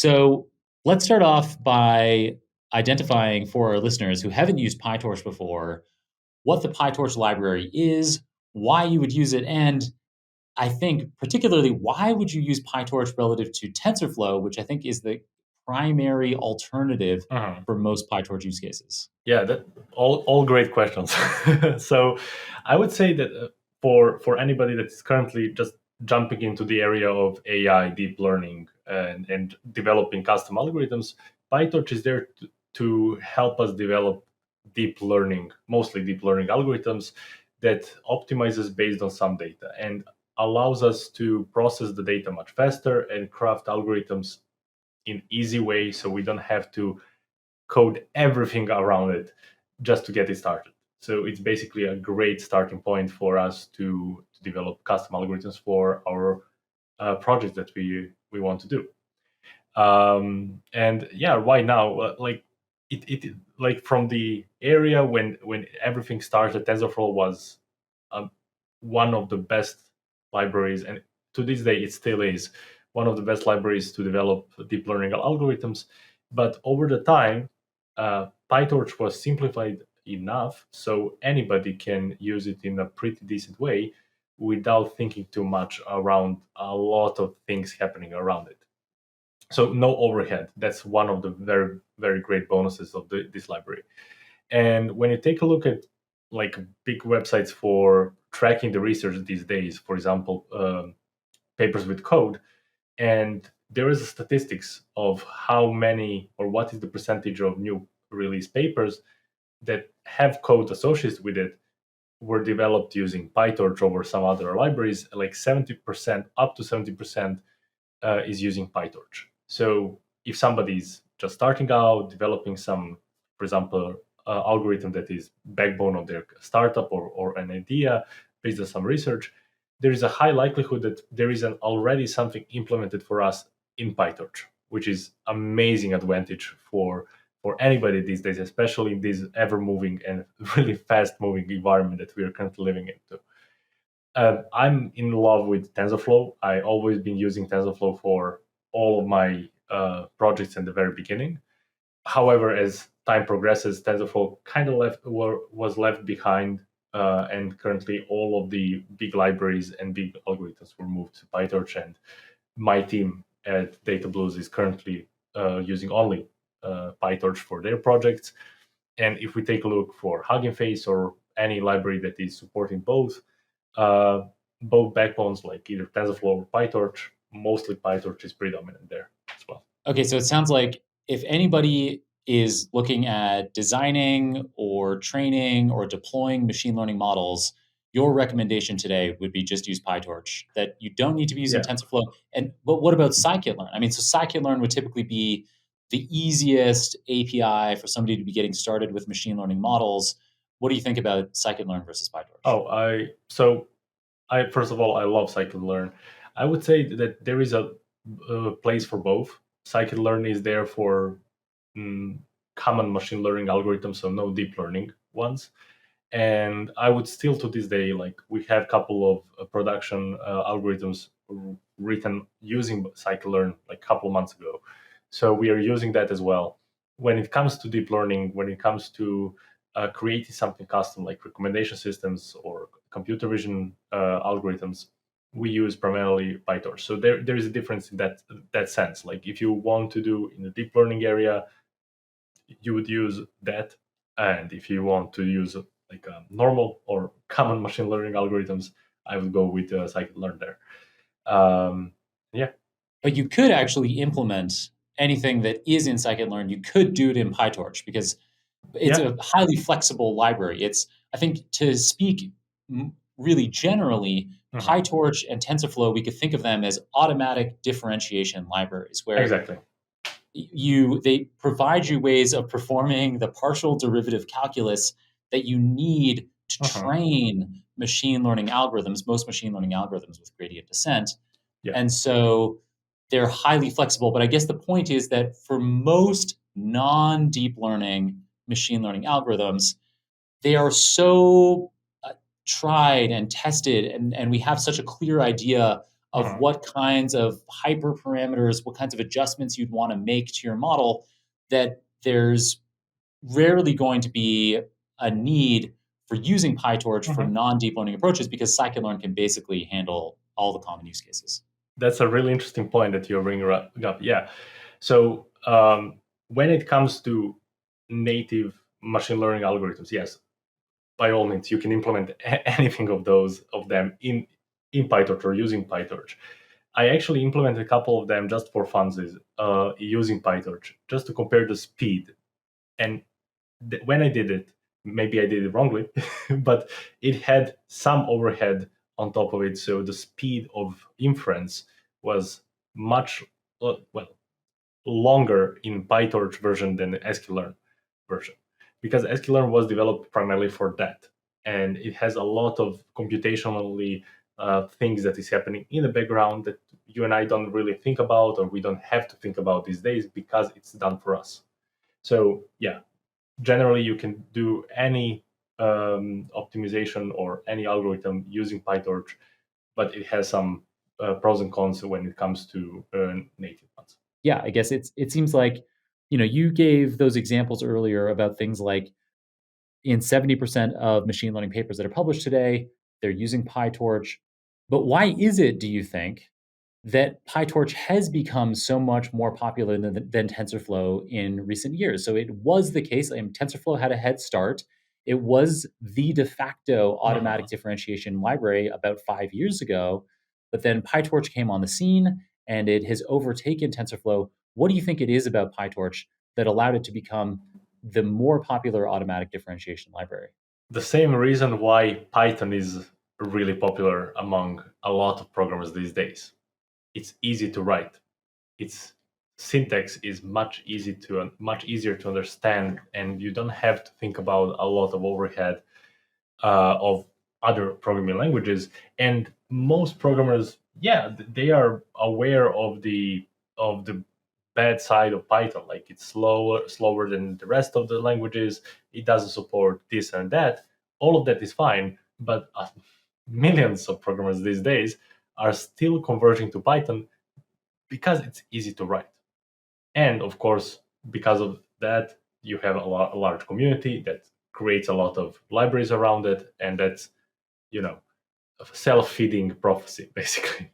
So let's start off by identifying for our listeners who haven't used PyTorch before what the PyTorch library is, why you would use it, and I think particularly why would you use PyTorch relative to TensorFlow, which I think is the primary alternative Mhm. for most PyTorch use cases. Yeah, that all great questions. So I would say that for anybody that's currently just jumping into the area of AI, deep learning, and developing custom algorithms, PyTorch is there to help us develop deep learning, mostly deep learning algorithms that optimizes based on some data and allows us to process the data much faster and craft algorithms in easy way so we don't have to code everything around it just to get it started. So it's basically a great starting point for us to develop custom algorithms for our projects that we want to do. And yeah, why now? Like it like from the area when everything started, TensorFlow was um, one of the best libraries, and to this day it still is one of the best libraries to develop deep learning algorithms. But over the time, PyTorch was simplified enough so anybody can use it in a pretty decent way without thinking too much around a lot of things happening around it. So no overhead. That's one of the very great bonuses of this library. And when you take a look at like big websites for tracking the research these days, for example, papers with code, and there is a statistics of how many or what is the percentage of new release papers that have code associated with it were developed using PyTorch over some other libraries. Like 70%, up to 70% is using PyTorch. So if somebody's just starting out, developing some, for example, algorithm that is backbone of their startup or an idea based on some research, there is a high likelihood that there is already something implemented for us in PyTorch, which is amazing advantage for anybody these days, especially in this ever moving and really fast moving environment that we are currently living into. I'm in love with TensorFlow. I always been using TensorFlow for all of my projects in the very beginning. However, as time progresses, TensorFlow kind of was left behind, and currently all of the big libraries and big algorithms were moved to PyTorch. And my team at Data Blues is currently using only PyTorch for their projects. And if we take a look for Hugging Face or any library that is supporting uh, both backbones like either TensorFlow or PyTorch. Mostly PyTorch is predominant there as well. Okay, so it sounds like if anybody is looking at designing or training or deploying machine learning models, your recommendation today would be just use PyTorch, that you don't need to be using Yeah, TensorFlow. And but what about Scikit-learn? I mean, so Scikit-learn would typically be the easiest API for somebody to be getting started with machine learning models. What do you think about Scikit-learn versus PyTorch? Oh, I first of all I love Scikit-learn. I would say that there is a place for both. Scikit-learn is there for mm, common machine learning algorithms, so no deep learning ones. And I would still to this day like we have a couple of production algorithms written using Scikit-learn like a couple months ago. So we are using that as well. When it comes to deep learning, when it comes to creating something custom like recommendation systems or computer vision algorithms, we use primarily PyTorch. So there is a difference in that sense. Like if you want to do in the deep learning area, you would use that, and if you want to use like a normal or common machine learning algorithms, I would go with Scikit-learn there. Um, yeah, But you could actually implement anything that is in Scikit-learn. You could do it in PyTorch because it's yeah, a highly flexible library. It's, I think, to speak really generally, mhm, PyTorch and TensorFlow, we could think of them as automatic differentiation libraries, where exactly. they provide you ways of performing the partial derivative calculus that you need to Mhm, train machine learning algorithms, most machine learning algorithms with gradient descent. yeah, And so they're highly flexible. But I guess the point is that for most non deep learning machine learning algorithms, they are so tried and tested, and we have such a clear idea of what kinds of hyperparameters, what kinds of adjustments you'd want to make to your model, that there's rarely going to be a need for using PyTorch for non-deep learning approaches, because Scikit-learn can basically handle all the common use cases. That's a really interesting point that you're bringing up. Yeah. So when it comes to native machine learning algorithms, yes, by all means, you can implement anything of them in PyTorch or using PyTorch. I actually implemented a couple of them just for funsies using PyTorch, just to compare the speed. And when I did it, maybe I did it wrongly, but it had some overhead on top of it. So the speed of inference was much longer in PyTorch version than the Scikit-learn version, because Scikit-learn was developed primarily for that, and it has a lot of computationally things that is happening in the background that you and I don't really think about, or we don't have to think about these days because it's done for us. So yeah, generally you can do any optimization or any algorithm using PyTorch, but it has some pros and cons when it comes to native ones. Yeah, I guess it seems like, you gave those examples earlier about things like in 70% of machine learning papers that are published today, they're using PyTorch. But why is it, do you think, that PyTorch has become so much more popular than TensorFlow in recent years? So it was the case, TensorFlow had a head start. It was the de facto automatic differentiation library about 5 years ago, but then PyTorch came on the scene and it has overtaken TensorFlow. What do you think it is about PyTorch that allowed it to become the more popular automatic differentiation library? The same reason why Python is really popular among a lot of programmers these days. It's easy to write. Its syntax is much easier to understand, and you don't have to think about a lot of overhead of other programming languages. And most programmers, yeah, they are aware of the bad side of Python. Like, it's slower than the rest of the languages. It doesn't support this and that. All of that is fine, but millions of programmers these days are still converging to Python because it's easy to write. And of course, because of that, you have a large community that creates a lot of libraries around it, and that's, a self-feeding prophecy, basically.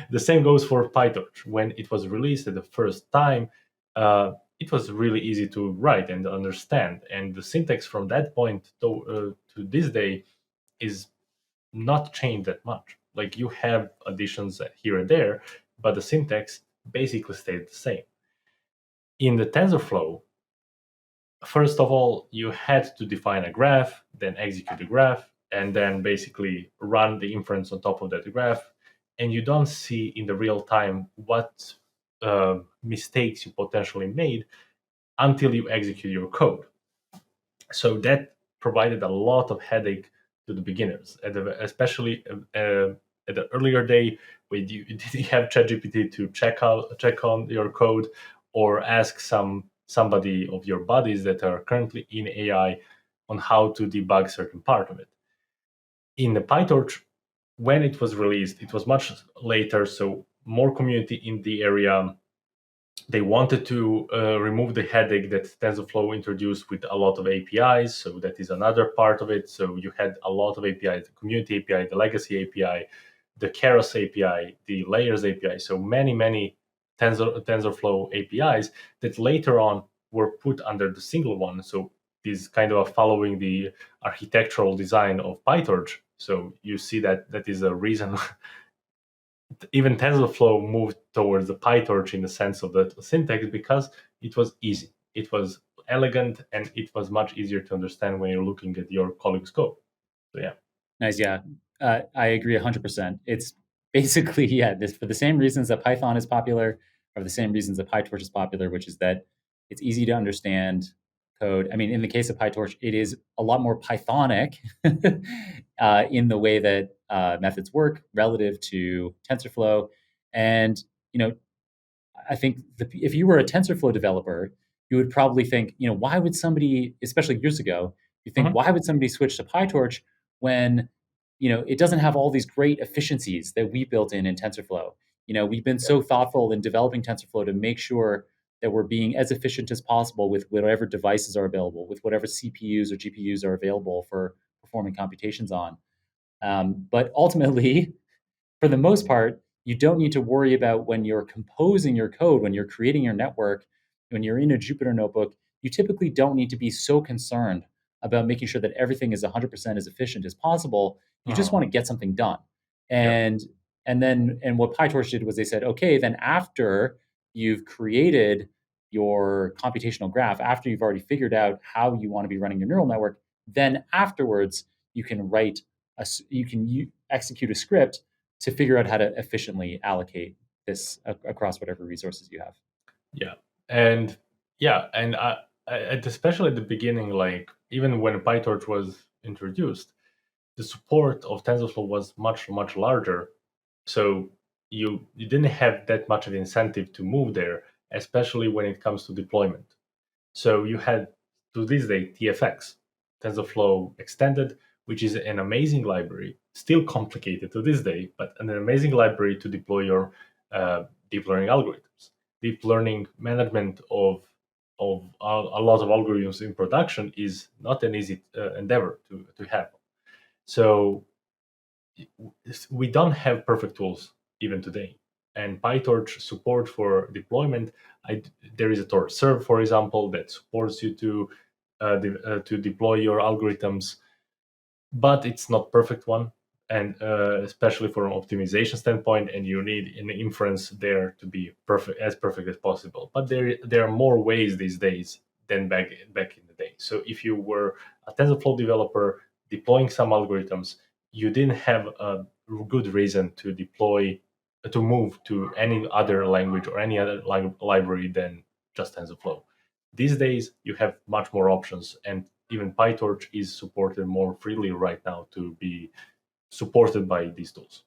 The same goes for PyTorch. When it was released at the first time, it was really easy to write and understand, and the syntax from that point to this day is not changed that much. Like, you have additions here and there, but the syntax basically stayed the same. In the TensorFlow, first of all, you had to define a graph, then execute the graph, and then basically run the inference on top of that graph. And you don't see in the real time what mistakes you potentially made until you execute your code. So that provided a lot of headache to the beginners, especially at the earlier day when you didn't have ChatGPT to check on your code, or ask somebody of your buddies that are currently in AI on how to debug certain part of it. In the PyTorch, when it was released, it was much later, so more community in the area. They wanted to remove the headache that TensorFlow introduced with a lot of APIs. So that is another part of it. So you had a lot of APIs: the community API, the legacy API, the Keras API, the layers API. So many TensorFlow APIs that later on were put under the single one. So this kind of following the architectural design of PyTorch. So you see that is a reason even TensorFlow moved towards the PyTorch in the sense of the syntax, because it was easy, it was elegant, and it was much easier to understand when you're looking at your colleague's code. So yeah. Nice. Yeah, I agree 100%. It's basically, for the same reasons that Python is popular, are the same reasons that PyTorch is popular, which is that it's easy to understand code. I mean, in the case of PyTorch, it is a lot more Pythonic in the way that methods work relative to TensorFlow. And I think if you were a TensorFlow developer, you would probably think, why would somebody, especially years ago, you think, why would somebody switch to PyTorch when it doesn't have all these great efficiencies that we built in TensorFlow. We've been so thoughtful in developing TensorFlow to make sure that we're being as efficient as possible with whatever devices are available, with whatever CPUs or GPUs are available for performing computations on. But ultimately, for the most part, you don't need to worry about when you're composing your code, when you're creating your network, when you're in a Jupyter notebook, you typically don't need to be so concerned about making sure that everything is 100% as efficient as possible. You just want to get something done. And what PyTorch did was they said, okay, then after you've created your computational graph, after you've already figured out how you want to be running your neural network, then afterwards you can execute a script to figure out how to efficiently allocate this across whatever resources you have. And especially at the beginning, like even when PyTorch was introduced, the support of TensorFlow was much larger. So you didn't have that much of incentive to move there, especially when it comes to deployment. So you had, to this day, TFX, TensorFlow Extended, which is an amazing library, still complicated to this day, but an amazing library to deploy your deep learning algorithms. Deep learning management of a lot of algorithms in production is not an easy endeavor to have. So we don't have perfect tools even today. And PyTorch support for deployment, there is a Torch serve, for example, that supports you to deploy your algorithms, but it's not perfect one, and especially from an optimization standpoint, and you need an inference there to be perfect as possible. But there are more ways these days than back in the day. So if you were a TensorFlow developer deploying some algorithms, you didn't have a good reason to move to any other language or any other library than just TensorFlow. These days, you have much more options, and even PyTorch is supported more freely right now to be supported by these tools.